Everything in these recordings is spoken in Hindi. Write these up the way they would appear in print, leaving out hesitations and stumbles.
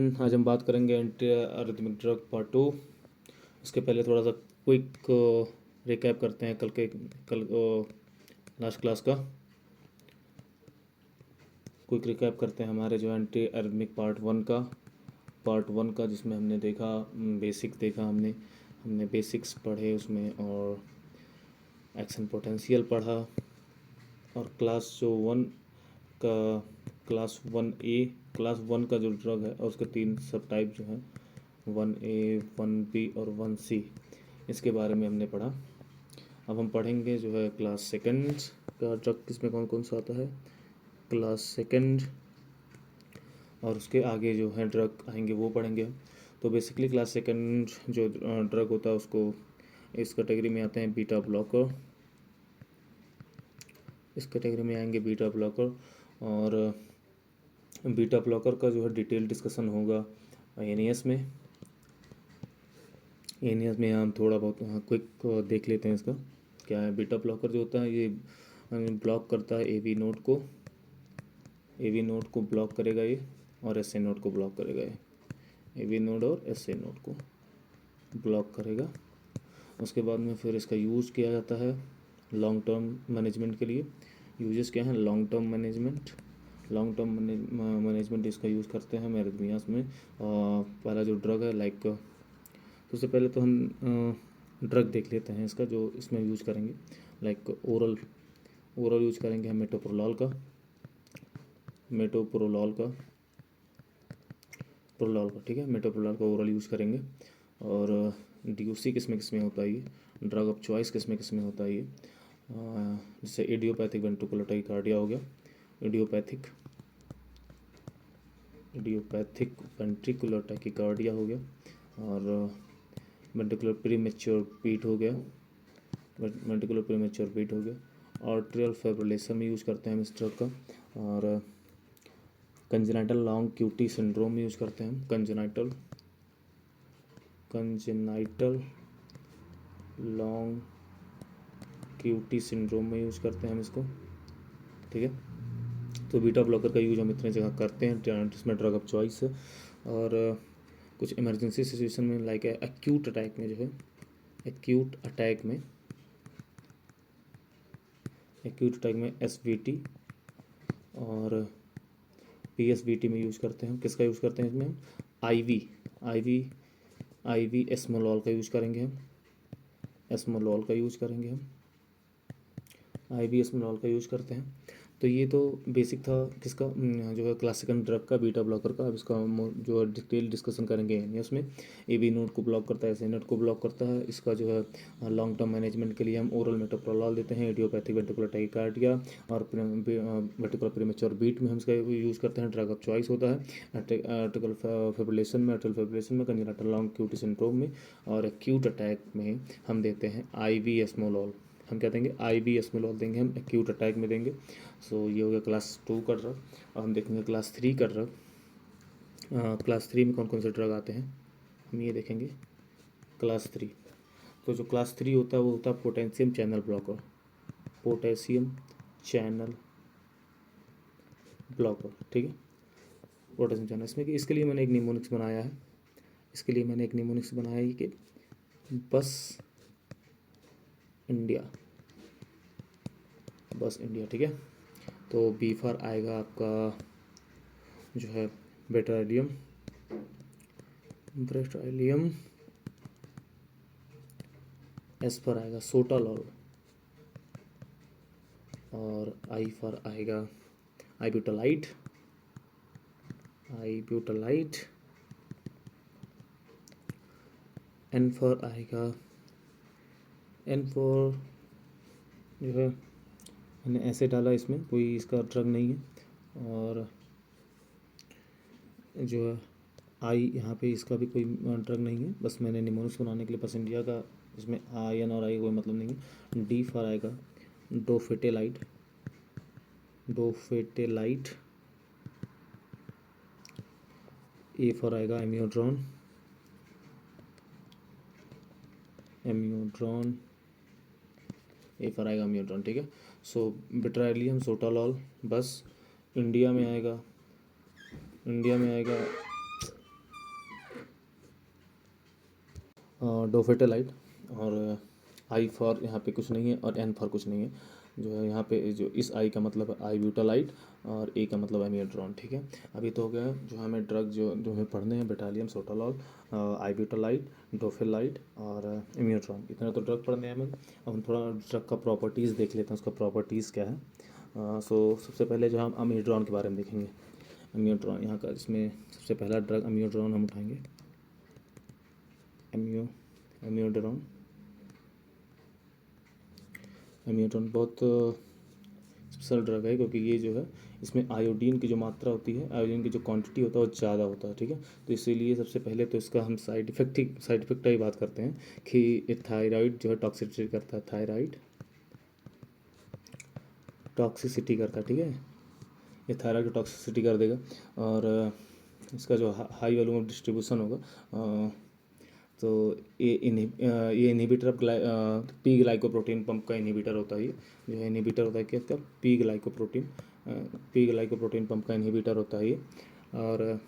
आज हम बात करेंगे एंटी अरिथमेटिक ड्रग पार्ट 2। इसके पहले थोड़ा सा क्विक रिकैप करते हैं कल लास्ट क्लास का। क्विक रिकैप करते हैं हमारे जो एंटी अरिथमेटिक पार्ट वन का जिसमें हमने देखा बेसिक देखा हमने बेसिक्स पढ़े उसमें, और एक्शन पोटेंशियल पढ़ा, और क्लास जो वन का क्लास वन का जो ड्रग है और उसके 3 सब टाइप जो हैं 1A 1B और 1C, इसके बारे में हमने पढ़ा। अब हम पढ़ेंगे जो है क्लास सेकंड का ड्रग किसमें कौन कौन सा आता है, क्लास सेकंड, और उसके आगे जो है ड्रग आएंगे वो पढ़ेंगे। तो बेसिकली क्लास सेकंड जो ड्रग होता है उसको इस कैटेगरी में आते हैं बीटा ब्लॉकर, इस कैटेगरी में आएंगे बीटा ब्लॉकर। और बीटा ब्लॉकर का जो है डिटेल डिस्कशन होगा एनियस में हम थोड़ा बहुत क्विक देख लेते हैं इसका क्या है। बीटा ब्लॉकर जो होता है ये ब्लॉक करता है एवी नोड को ब्लॉक करेगा ये, और एसए नोड को ब्लॉक करेगा ये। एवी नोड और एसए नोड को ब्लॉक करेगा। उसके बाद में फिर इसका यूज़ किया जाता है लॉन्ग टर्म मैनेजमेंट के लिए। यूजेस क्या है, लॉन्ग टर्म मैनेजमेंट इसका यूज़ करते हैं एरिथमियास में। पहला जो ड्रग है लाइक, सबसे पहले तो हम ड्रग देख लेते हैं इसका जो इसमें यूज़ करेंगे। लाइक ओरल यूज़ करेंगे हम मेटोप्रोलॉल का ठीक है, मेटोप्रोलॉल का ओरल यूज़ करेंगे। और डीयूसी किस में होता है ये, ड्रग ऑफ चॉइस किस में होता है ये, जैसे इडियोपैथिक वेंट्रिकुलर टैकीकार्डिया हो गया, इडियोपैथिक वेंट्रिकुलर टैकीकार्डिया हो गया, और वेंट्रिकुलर प्रीमेच्योर बीट हो गया, आर्टेरियल फाइब्रिलेशन में यूज़ करते हैं हम इस ड्रग का। और कंजेनाइटल लॉन्ग क्यूटी सिंड्रोम में यूज़ करते हैं हम, कंजेनाइटल लॉन्ग क्यूटी सिंड्रोम में यूज़ करते हैं हम इसको, ठीक है। तो बीटा ब्लॉकर का यूज़ हम इतने जगह करते हैं जिसमें ड्रग ऑफ चॉइस है। और कुछ इमरजेंसी सिचुएशन में लाइक एक्यूट अटैक में एसवीटी और पीएसवीटी में यूज़ करते हैं। किसका यूज़ करते हैं इसमें हम, आईवी एस्मोलॉल का यूज़ करेंगे हम, आईवी एस्मोलॉल का यूज़ करते हैं। तो ये तो बेसिक था किसका, जो है क्लासिकल ड्रग का बीटा ब्लॉकर का। अब इसका जो है डिटेल डिस्कशन करेंगे इसमें। एवी नोड को ब्लॉक करता है, एसए नोड को ब्लॉक करता है। इसका जो है लॉन्ग टर्म मैनेजमेंट के लिए हम ओरल मेटोप्रोलॉल देते हैं, इडियोपैथिक वेंट्रिकुलर टैकीकार्डिया और वेंट्रिकुलर प्रीमेच्योर बीट में हम इसका यूज़ करते हैं। ड्रग ऑफ चॉइस होता है आर्टेरियल फाइब्रिलेशन में, कंजेनिटल लॉन्ग क्यूटी सिंड्रोम में, और एक्यूट अटैक में हम देते हैं आईवी एस्मोलॉल। हम क्या देंगे, आईवी एस्मोलॉल देंगे हम, एक्यूट अटैक में देंगे। सो ये हो गया क्लास 2 का ड्रग। और हम देखेंगे क्लास 3 का ड्रग। क्लास 3 में कौन कौन से ड्रग आते हैं हम ये देखेंगे। क्लास 3, तो जो क्लास 3 होता है वो होता है पोटेशियम चैनल ब्लॉकर, ठीक है। पोटेशियम चैनल इसमें कि इसके लिए मैंने एक निमोनिक्स बनाया है, कि बस इंडिया, ठीक है। तो बी फॉर आएगा आपका जो है बेटाडियम, एस पर आएगा सोटालॉल, और आई फॉर आएगा आईब्यूटालाइट, एन फॉर आएगा, जो है मैंने ऐसे डाला, इसमें कोई इसका ड्रग नहीं है। और जो है आई यहाँ पे इसका भी कोई ड्रग नहीं है, बस मैंने निमोनिक्स बनाने के लिए बस इंडिया का, इसमें एन और आई कोई मतलब नहीं है। डी फॉर आएगा डोफेटेलाइट, ए फॉर आएगा एम्योड्रॉन, ए फॉर आएगा एम्योड्रॉन, ठीक है। सो बेटाडियम सोटालॉल बस इंडिया में आएगा डोफेटालाइट, और आई फॉर यहाँ पे कुछ नहीं है और एन फॉर कुछ नहीं है। जो है यहाँ पे जो इस आई का मतलब है आई ब्यूटालाइट और ए का मतलब एमियोट्रॉन। ठीक है, अभी तो हो गया जो हमें ड्रग जो हमें पढ़ने हैं, बेटालियम, सोटालॉल, आई ब्यूटालाइट, डोफेलाइट और एमियोट्रॉन, इतना तो ड्रग पढ़ने हैं हमें। अब हम थोड़ा ड्रग का प्रॉपर्टीज़ देख लेते हैं, उसका प्रॉपर्टीज़ क्या है। सो सबसे पहले जो हम एमियोट्रॉन के बारे में देखेंगे। एमियोट्रॉन यहाँ का, इसमें सबसे पहला ड्रग एमियोट्रॉन हम उठाएंगे। एमियोट्रॉन बहुत स्पेशल ड्रग है, क्योंकि ये जो है इसमें आयोडीन की जो मात्रा होती है, आयोडीन की जो क्वांटिटी होता है वो ज़्यादा होता है। ठीक है, तो इसीलिए सबसे पहले तो इसका हम साइड इफेक्ट की बात करते हैं कि ये थायराइड जो है टॉक्सिसिटी करता है, थायराइड टॉक्सिसिटी करता है। ठीक है, ये थायराइड की टॉक्सिसिटी कर देगा, और इसका जो हाई वॉल्यूम ऑफ डिस्ट्रीब्यूशन होगा, तो ये inhibitor of P glycoprotein pump का इनहिबिटर होता है। ये जो है इनहिबिटर होता है क्या इसका, पी ग्लाइकोप्रोटीन पंप का इनहिबिटर होता है ये। और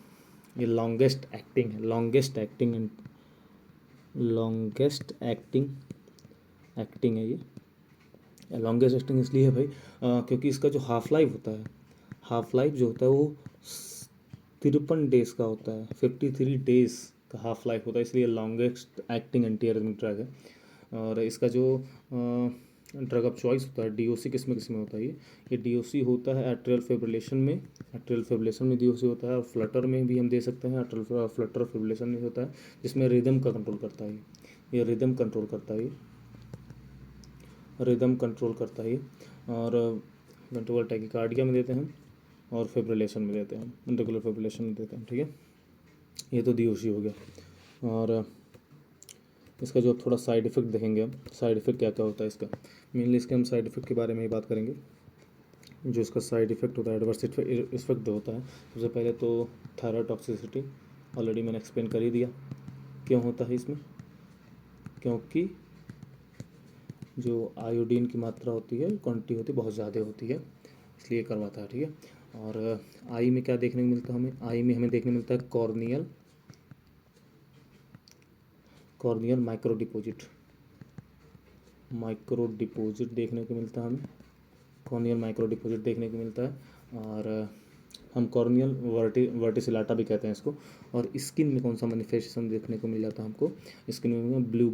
ये लॉन्गेस्ट एक्टिंग है ये। लॉन्गेस्ट एक्टिंग इसलिए है भाई क्योंकि इसका जो हाफ लाइफ होता है, हाफ लाइफ जो होता है वो 53 डेज का होता है, 53 डेज का हाफ लाइफ होता है, इसलिए longest acting anti arrhythmic drug है। और इसका जो ड्रग ऑफ चॉइस होता है, डीओसी किस में होता है ये डीओसी होता है एट्रियल फिब्रिलेशन में डीओसी होता है, और फ्लटर में भी हम दे सकते हैं, एट्रियल फ्लटर फिब्रिलेशन में होता है, जिसमें रिदम का कंट्रोल करता है ये रिदम कंट्रोल करता है। और वेंट्रिकुलर टैकीकार्डिया में देते हैं, और फिब्रिलेशन में देते हैं, वेंट्रिकुलर फिब्रिलेशन में देते हैं। ठीक है, ये तो डीओसी हो गया। और इसका जो थोड़ा साइड इफ़ेक्ट देखेंगे हम, साइड इफ़ेक्ट क्या क्या होता है इसका, मेनली इसके हम साइड इफ़ेक्ट के बारे में ही बात करेंगे। जो इसका साइड इफ़ेक्ट होता है, एडवर्स इफेक्ट होता है, सबसे पहले तो थायराइड टॉक्सिसिटी, ऑलरेडी मैंने एक्सप्लेन कर ही दिया क्यों होता है इसमें, क्योंकि जो आयोडीन की मात्रा होती है, क्वांटिटी होती है, बहुत ज़्यादा होती है, इसलिए करवाता है। ठीक है, और आई में क्या देखने को मिलता है हमें, आई में हमें देखने को मिलता है कॉर्नियल माइक्रो डिपोजिट देखने को मिलता है हमें, कॉर्नियल माइक्रो डिपोजिट देखने को मिलता है। और हम कॉर्नियल वर्टिसिलाटा भी कहते हैं इसको। और स्किन में कौन सा मैनिफेस्टेशन देखने को मिल जाता है हमको, स्किन में ब्लू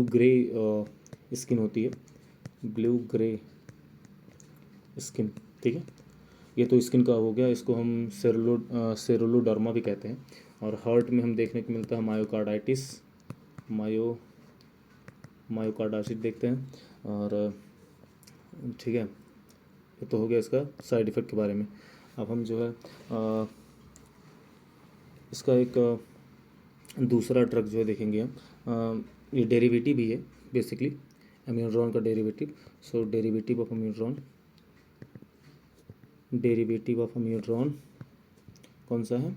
ग्रे स्किन होती है, ब्लू ग्रे स्किन। ठीक है, ये तो स्किन का हो गया, इसको हम सेरुलोडर्मा भी कहते हैं। और हार्ट में हम देखने को मिलता है मायोकार्डाइटिस देखते हैं। और ठीक है, ये तो हो गया इसका साइड इफ़ेक्ट के बारे में। अब हम जो है इसका एक दूसरा ड्रग जो है देखेंगे हम, ये डेरिवेटिव भी है बेसिकली, एमियोट्रॉन का डेरिवेटिव। सो डेरिवेटिव ऑफ एमियोट्रॉन कौन सा है,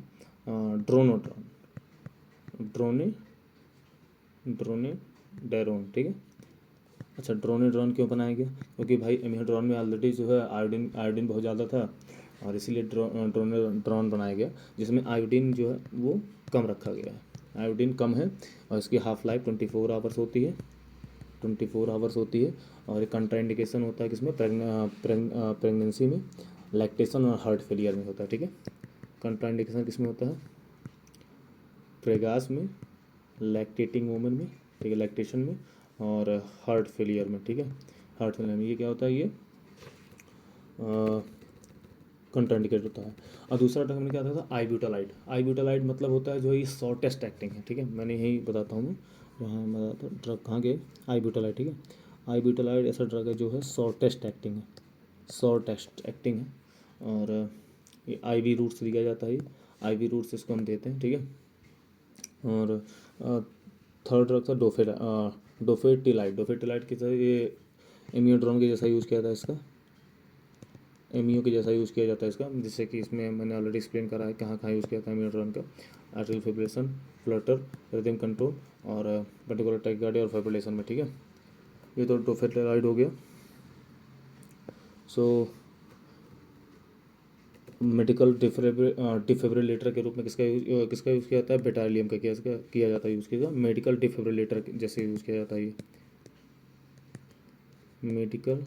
ड्रोनेडायरोन। ठीक है, अच्छा ड्रोनेड्रॉन क्यों बनाया गया, क्योंकि भाई एमियोट्रॉन में ऑलरेडी जो है आयोडीन बहुत ज़्यादा था, और इसीलिए ड्रोनेड्रॉन बनाया गया, जिसमें आयोडीन जो है वो कम रखा गया है, आयोडीन कम है, और इसकी हाफ लाइफ 24 आवर्स होती है। और एक कंट्राइंडिकेशन होता है किसमें, प्रेगनेंसी में, लैक्टेशन और हार्ट फेलियर में होता है। ठीक है, कंट्राइंडिकेशन किसमें होता है, प्रेगास में, लैक्टेटिंग वोमेन में, ठीक है, लैक्टेशन में, और हार्ट फेलियर में। ठीक है, हार्ट फेलियर में ये क्या होता है, ये कंट्राइंडिकेट होता है। और दूसरा ड्रग हमने क्या था आई ब्यूटालाइट मतलब होता है जो ये शॉर्टेस्ट एक्टिंग है। ठीक है, मैंने यही बताता हूँ, जहाँ मैं बताता हूँ ड्रग कहाँ गए, आई ब्यूटालाइट। ठीक है, आई ब्यूटालाइट ऐसा ड्रग है जो है शॉर्टेस्ट एक्टिंग है। और ये IV रूट से दिया जाता है, IV रूट से इसको हम देते हैं। ठीक है, और थर्ड ड्रग था डोफेटिलाइट की तरह, ये एमियोट्रॉन के जैसा यूज़ किया था इसका, एमियो के जैसा यूज़ किया जाता है इसका, जिससे कि इसमें मैंने ऑलरेडी एक्सप्लेन करा है कहाँ कहाँ यूज़ किया था एमियोट्रॉन का, arterial fibrillation, Flutter, rhythm control, और वेंट्रिकुलर टैकीकार्डिया और फाइब्रिलेशन में। ठीक है, ये तो डोफेटिलाइट हो गया। सो मेडिकल डिफिब्रिलेटर के रूप में किसका यूज़ किया जाता है? बेटालियम का किया जाता है यूज़ किया मेडिकल डिफिब्रिलेटर जैसे यूज़ किया जाता है ये मेडिकल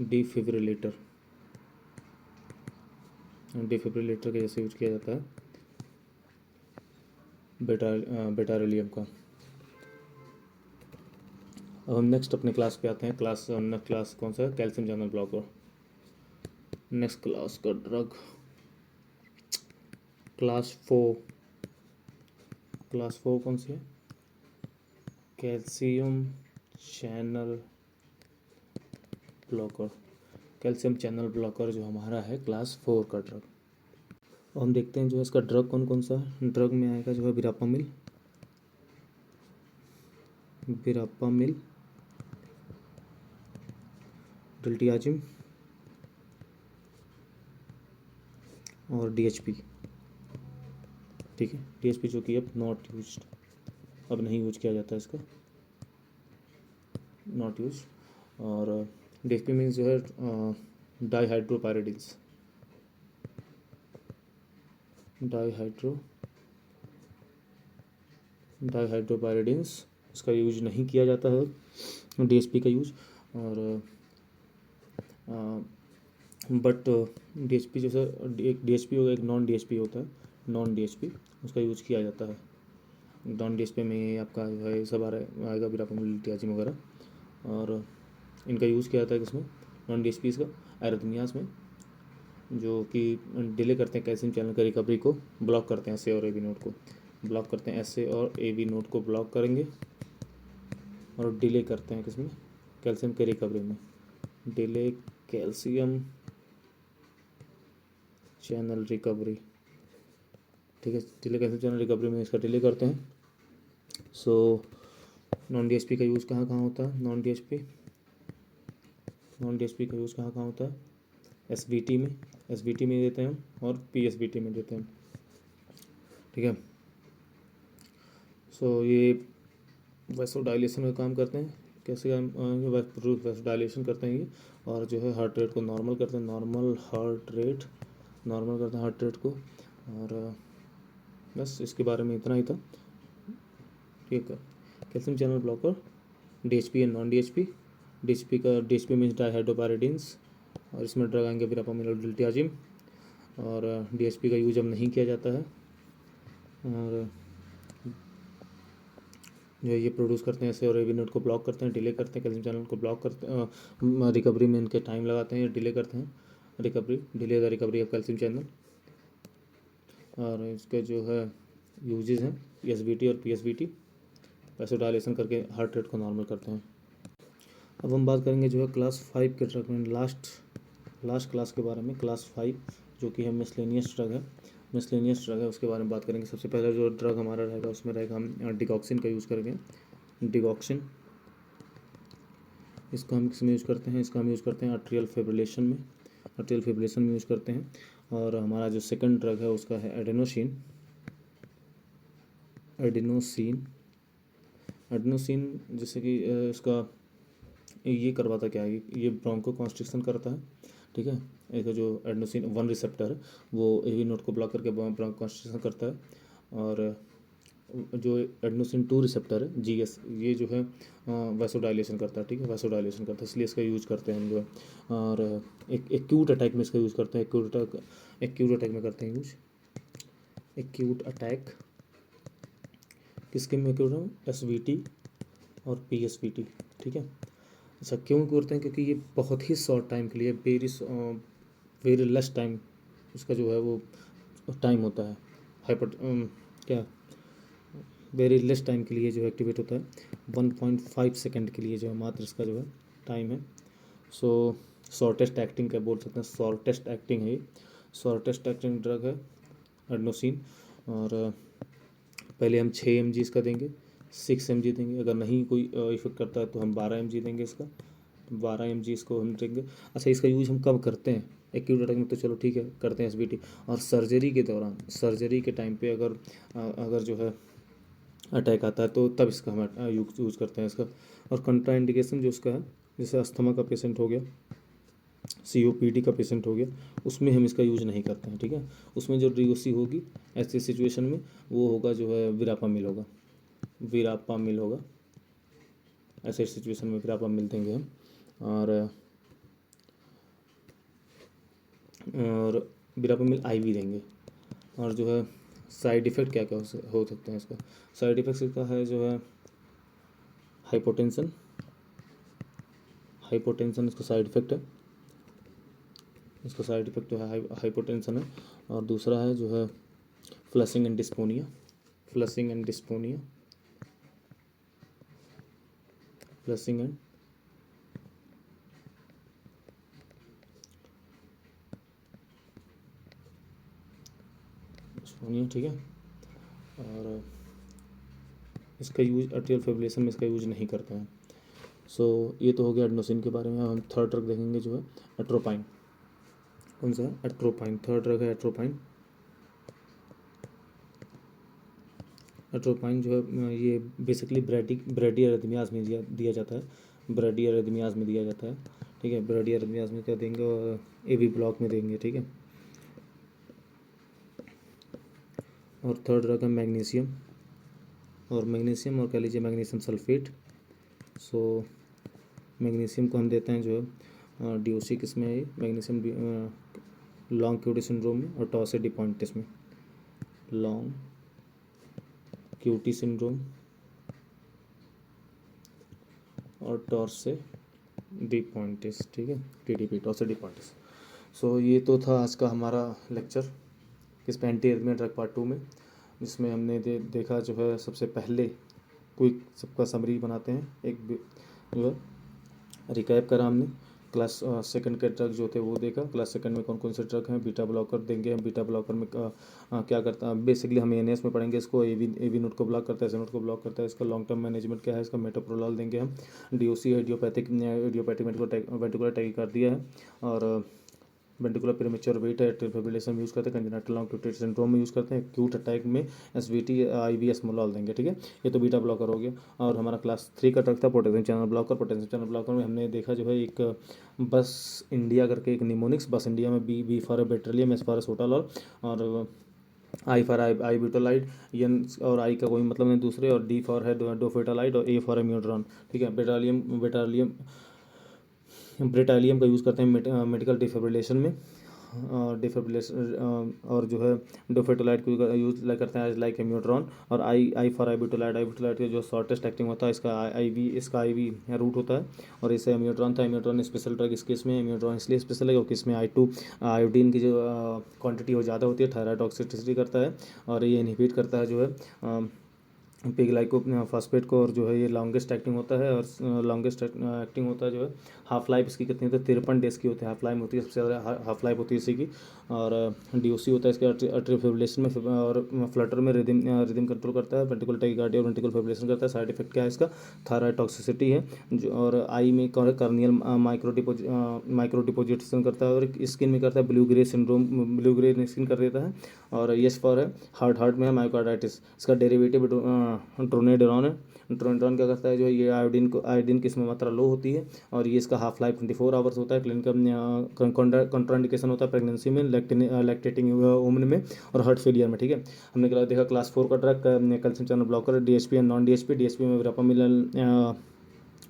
डिफिब्रिलेटर के जैसे यूज़ किया जाता है बेटालियम का। अब हम नेक्स्ट अपने क्लास पे आते हैं। क्लास कौन सा है? Calcium channel blocker. Next class का ड्रग क्लास 4 कौन सी है? Calcium channel blocker. Calcium channel blocker जो हमारा है क्लास 4 का ड्रग। और हम देखते हैं जो है इसका ड्रग कौन कौन सा है। ड्रग में आएगा जो है विरापामिल, डिल्टियाजिम और डीएचपी। ठीक है, डीएचपी जो कि अब नॉट यूज, अब नहीं यूज किया जाता है इसका, नॉट यूज। और डीएचपी मीन्स जो है डाईहाइड्रोपायरिडिन्स, डाईहाइड्रोपायरिडिन्स इसका यूज नहीं किया जाता है डीएचपी का यूज। और बट डीएचपी जैसे एक डीएचपी होगा, एक नॉन डीएचपी होता है। नॉन डीएचपी उसका यूज किया जाता है। नॉन डीएचपी में आपका जो है सब आएगा विरापामिल, डिल्टियाजिम वगैरह। और इनका यूज़ किया जाता है किसमें? नॉन डीएचपी का एरिथमियास में, जो कि डिले करते हैं कैल्शियम चैनल का रिकवरी को, ब्लॉक करते हैं एसए और एबी नोड को ब्लॉक करते हैं, एसए और एबी नोड को ब्लॉक करेंगे और डिले करते हैं किसमें? कैल्शियम के रिकवरी में। डिले कैल्शियम चैनल रिकवरी, ठीक है, डिले कैल्शियम चैनल रिकवरी में इसका डिले करते हैं। सो नॉन डीएचपी का यूज़ कहाँ कहाँ होता है? नॉन डीएचपी का यूज़ कहाँ कहाँ होता है? एसवीटी में देते हैं हम, और पीएसवीटी में देते हैं। ठीक है, सो ये वैसोडाइलेशन का काम करते हैं। कैसे काम? वैसोडाइलेशन करते हैं ये, और जो है हार्ट रेट को नॉर्मल करते हैं, नॉर्मल करते हैं हार्ट रेट को। और बस इसके बारे में इतना ही था। ठीक है, calcium channel blocker, DHP and non DHP. DHP means dihydropyridines, और इसमें ड्रग आएंगे विरापामिल और डिल्टियाजिम। और डीएचपी का यूज अब नहीं किया जाता है। और जो ये प्रोड्यूस करते हैं ऐसे, और एबी नोड को ब्लॉक करते हैं, डिले करते हैं, कैल्शियम चैनल को ब्लॉक करते हैं, रिकवरी में इनके टाइम लगाते हैं, डिले करते हैं delay the recovery of calcium channel. और इसके जो है यूजेस हैं एसवीटी और पीएसवीटी, वैसोडाइलेशन करके हार्ट रेट को नॉर्मल करते हैं। अब हम बात करेंगे जो है क्लास 5 के ड्रग में, लास्ट क्लास के बारे में। क्लास 5 जो कि है मिसलेनियस ड्रग है, उसके बारे में बात करेंगे। सबसे पहले जो ड्रग हमारा रहेगा उसमें रहेगा हम डिगॉक्सिन का यूज़ करेंगे। डिगॉक्सिन, इसका हम किस में यूज़ करते हैं? इसका हम यूज़ करते हैं आर्ट्रियल फिब्रिलेशन में यूज़ करते हैं। और हमारा जो सेकंड ड्रग है उसका है एडिनोसिन, जैसे कि इसका ये करवाता क्या है? ये ब्रोंको कॉन्स्ट्रिक्शन करता है। ठीक है, एक जो एडिनोसिन 1 रिसेप्टर है वो एबी नोड को ब्लॉक करके ब्रोंको कॉन्स्ट्रिक्शन करता है। और जो एडिनोसिन 2 रिसेप्टर है जीएस, ये जो है वैसोडाइलेशन करता है। ठीक है, वैसोडाइलेशन करता है, इसलिए इसका यूज करते हैं हम जो है। और एक एक्यूट अटैक में इसका यूज़ करते हैं। एक्यूट अटैक में करते हैं यूज। एक्यूट अटैक किसके में एक्यूट है? एसवीटी और पीएसवीटी। ठीक है, अच्छा क्यों करते हैं? क्योंकि ये बहुत ही शॉर्ट टाइम के लिए, वेरी लेस टाइम इसका जो है वो टाइम होता है। क्या वेरी लेस टाइम के लिए जो एक्टिवेट होता है, 1.5 सेकेंड के लिए जो है मात्र इसका जो है टाइम है। सो शॉर्टेस्ट एक्टिंग का बोल सकते हैं, शॉर्टेस्ट एक्टिंग है ये, शॉर्टेस्ट एक्टिंग ड्रग है एडिनोसिन। और पहले हम 6 mg इसका देंगे, 6 mg देंगे। अगर नहीं कोई इफेक्ट करता है तो हम 12 mg देंगे इसका, 12 mg इसको हम देंगे। अच्छा, इसका यूज़ हम कब करते हैं? एक्यूट अटैक में तो चलो ठीक है करते हैं एसबीटी, और सर्जरी के दौरान, सर्जरी के टाइम पे अगर जो है अटैक आता है तो तब इसका हम यूज़ करते हैं इसका। और कंट्रा इंडिकेशन जो इसका है, जैसे अस्थमा का पेशेंट हो गया, COPD का पेशेंट हो गया, उसमें हम इसका यूज नहीं करते हैं, ठीक है। उसमें जो DOC होगी ऐसी सिचुएशन में वो होगा जो है वीरापामिल होगा, वीरापामिल होगा। ऐसे सिचुएशन में वीरापामिल देंगे हम। और वीरापामिल IV देंगे। और जो है साइड इफ़ेक्ट क्या क्या हो सकते हैं इसका। साइड इफ़ेक्ट्स इसका है जो है हाइपोटेंशन, हाइपोटेंशन इसका साइड इफ़ेक्ट है, इसका साइड इफ़ेक्ट जो है हाइपोटेंशन है। और दूसरा है जो है flushing and dyspnoea, flushing and dyspnoea, flushing and dyspnoea, ठीक है। और इसका यूज एट्रियल फिब्रिलेशन में इसका यूज नहीं करते हैं। सो ये तो हो गया एडेनोसिन के बारे में। हम थर्ड ड्रग देखेंगे जो है एट्रोपाइन। कौन सा है? एट्रोपाइन। थर्ड ड्रग है एट्रोपाइन। एट्रोपाइन जो है ये बेसिकली ब्रेडी एरिथमियाज में दिया जाता है, ब्रेडी एरिथमियाज में दिया जाता है, ठीक है। ब्रेडी एरिथमियाज में क्या देंगे, और AV ब्लॉक में देंगे, ठीक है। और थर्ड ड्रग है मैग्नीशियम, और मैग्नीशियम और कह लीजिए मैग्नीशियम सल्फेट। सो मैग्नीशियम को हम देते हैं जो है DOC किस में है, मैग्नीशियम लॉन्ग QT सिंड्रोम में और टॉर्सिड डिपॉइंटिस में, लॉन्ग QT सिंड्रोम और टॉर्सिड डिपॉइंटिस, ठीक है। TDP, टॉर्सिड डिपॉइंटिस। सो ये तो था आज का हमारा लेक्चर इस पे एंटी एरिथमिया ड्रग पार्ट 2 में, जिसमें हमने देखा जो है सबसे पहले क्विक सबका समरी बनाते हैं, एक जो है रिकैप करा हमने। क्लास सेकंड के ड्रग जो थे वो देखा। क्लास सेकंड में कौन कौन से ड्रग हैं, बीटा ब्लॉकर देंगे हम। बीटा ब्लॉकर में क्या करता है, बेसिकली हम ANS में पढ़ेंगे इसको। AV नोड को ब्लॉक करता है, नोड को ब्लॉक करता है। इसका लॉन्ग टर्म मैनेजमेंट क्या है, इसका मेटोप्रोलॉल देंगे हम। DOC इडियोपैथिक वेंट्रिकुलर टैकीकार्डिया है, और वेंट्रिकुलर प्रीमेच्योर वेट है, एट्रियल फिब्रिलेशन में यूज़ करते हैं, कंजेनिटल लॉन्ग QT सिंड्रोम में यूज़ करते हैं, एक्यूट अटैक में SVT IV एस्मोलॉल देंगे, ठीक है। ये तो बीटा ब्लॉकर हो गया। और हमारा क्लास 3 का ड्रग था potassium channel blocker. Potassium channel blocker में हमने देखा जो है एक बस इंडिया करके एक निमोनिक्स, बस इंडिया में B फॉर बेट्रोलियम, S फॉर सोटालॉल, और I फॉर आईब्यूटालाइड, N और I का कोई मतलब नहीं दूसरे, और D फॉर है डोफेटालाइड, और A फॉर एम्यूड्रॉन, ठीक है। ब्रेटालियम का यूज़ करते हैं मेडिकल डिफिब्रिलेशन में, डिफिब्रिलेशन, और जो है डोफेटोलाइट को यूज़ करते हैं लाइक एम्यूड्रॉन। और आई फॉर आईब्यूटालाइड, आईब्यूटालाइड का जो शॉर्टेस्ट एक्टिंग होता है इसका IV रूट होता है, और इसे एम्यूड्रॉन था। एम्यूड्रॉन स्पेशल ड्रग इस केस में, एम्यूड्रॉन इसलिए स्पेशल है क्योंकि इसमें I2 आयोडीन की जो क्वांटिटी वो ज़्यादा होती है, थायराइड टॉक्सिसिटी करता है, और ये इनहिबिट करता है जो है पिगलाइको फॉस्फेट को। और जो है ये लॉन्गेस्ट एक्टिंग होता है, और लॉन्गेस्ट एक्टिंग होता है जो है। हाफ लाइफ इसकी कितनी होती है, 53 डेज़ की होती है हाफ लाइफ होती है, सबसे ज़्यादा हाफ लाइफ होती है इसी की। और DOC होता है इसके एट्रियल फिब्रिलेशन में, और फ्लटर में रिदम कंट्रोल करता है, वेंट्रिकुलर टैकीकार्डिया और वेंट्रिकुलर फिब्रिलेशन करता है। साइड इफेक्ट क्या है इसका, थायराइड टॉक्सिसिटी है जो, और आई में कर्नियल माइक्रो डिपोजिटेशन करता है, और स्किन में करता है blue grey syndrome, blue grey skin कर देता है। और यस फॉर है हार्ट में है मायोकार्डाइटिस। इसका डेरिवेटिव ड्रोनेड्रॉन है। ड्रोनेड्रॉन क्या करता है जो ये आयोडीन की इसमें मात्रा लो होती है, और ये इसका हाफ लाइफ 24 आवर्स होता है। क्लिनिकल कंट्राइंडिकेशन होता है प्रेगनेंसी में, लैक्टेटिंग वुमन में, और हार्ट फेलियर में, ठीक है। हमने देखा क्लास 4 का drug calcium channel blocker, DSP and non DSP। DSP में वीरापामिल,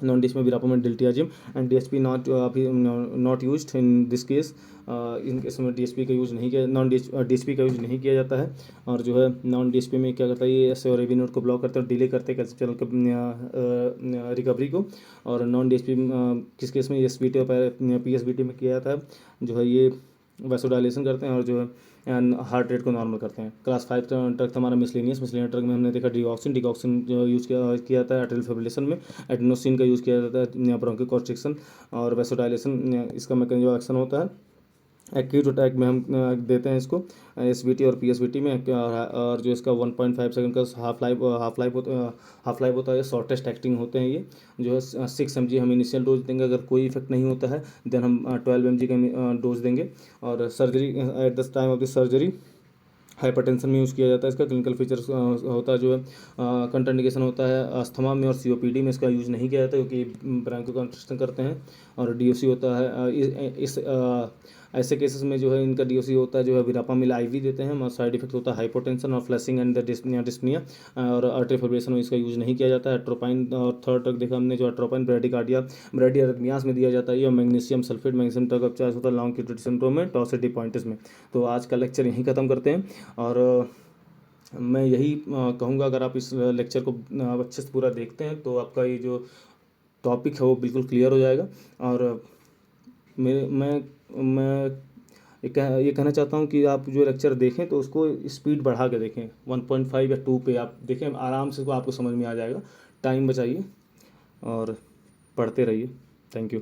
नॉन DSP में verapamil diltiazem, and DSP not used in this case. In case में DSP का यूज़ नहीं किया, DSP का यूज़ नहीं किया जाता है। और जो है नॉन DSP में क्या करता है, ये ऐसे और AV नोड को ब्लॉक करते हैं और डिले करते हैं कैल्शियम चैनल के रिकवरी को। और नॉन DSP किस केस में SVT और PSVT में किया जाता है, जो है ये वैसोडाइलेशन करते हैं, और जो है हार्ट रेट को नॉर्मल करते हैं। क्लास 5 ड्रग था हमारा मिसलेनियस ड्रग में हमने देखा डिगॉक्सिन जो यूज़ किया जाता है एट्रियल फिब्रिलेशन में। एडेनोसिन का यूज़ किया जाता है ब्रोंकोकॉन्स्ट्रिक्शन और वैसोडाइलेशन, इसका मैकेनिज्म ऑफ एक्शन होता है। एक्यूट अटैक में हम देते हैं इसको SVT और PSVT में। और जो इसका 1.5 सेकंड का हाफ लाइफ होता है, शॉर्टेस्ट एक्टिंग होते हैं ये, जो है 6 mg हम इनिशियल डोज देंगे। अगर कोई इफेक्ट नहीं होता है देन हम 12 mg का डोज देंगे। और surgery at the time of the surgery hypertension में यूज़ किया जाता है इसका। क्लिनिकल फीचर्स होता है जो है कंट्राइंडिकेशन होता है अस्थमा में और सीओपीडी में इसका यूज़ नहीं किया जाता क्योंकि ब्रोंकोकंस्ट्रक्शन करते हैं। और डीओसी होता है इस ऐसे केसेस में जो है इनका डीओसी होता है जो है विरापामिल आईवी देते हैं। और साइड इफेक्ट होता है हाइपोटेंशन और फ्लैशिंग एंड डिस्निया और आर्टरी फाइब्रेशन में इसका यूज़ नहीं किया जाता है। एट्रोपाइन और थर्ड ड्रग देखा हमने जो एट्रोपाइन ब्रैडिकार्डिया में दिया जाता है। और magnesium sulphate magnesium drug of choice होता है लॉन्ग क्यूटेड सिंड्रोम में टॉर्सिटी पॉइंटिस में। तो आज का लेक्चर यहीं ख़त्म करते हैं और मैं यही कहूँगा अगर आप इस लेक्चर को अच्छे से पूरा देखते हैं तो आपका ये जो टॉपिक है वो बिल्कुल क्लियर हो जाएगा। और मैं ये कहना चाहता हूँ कि आप जो लेक्चर देखें तो उसको स्पीड बढ़ा के देखें 1.5 या 2 पे आप देखें, आराम से आपको समझ में आ जाएगा। टाइम बचाइए और पढ़ते रहिए। Thank you.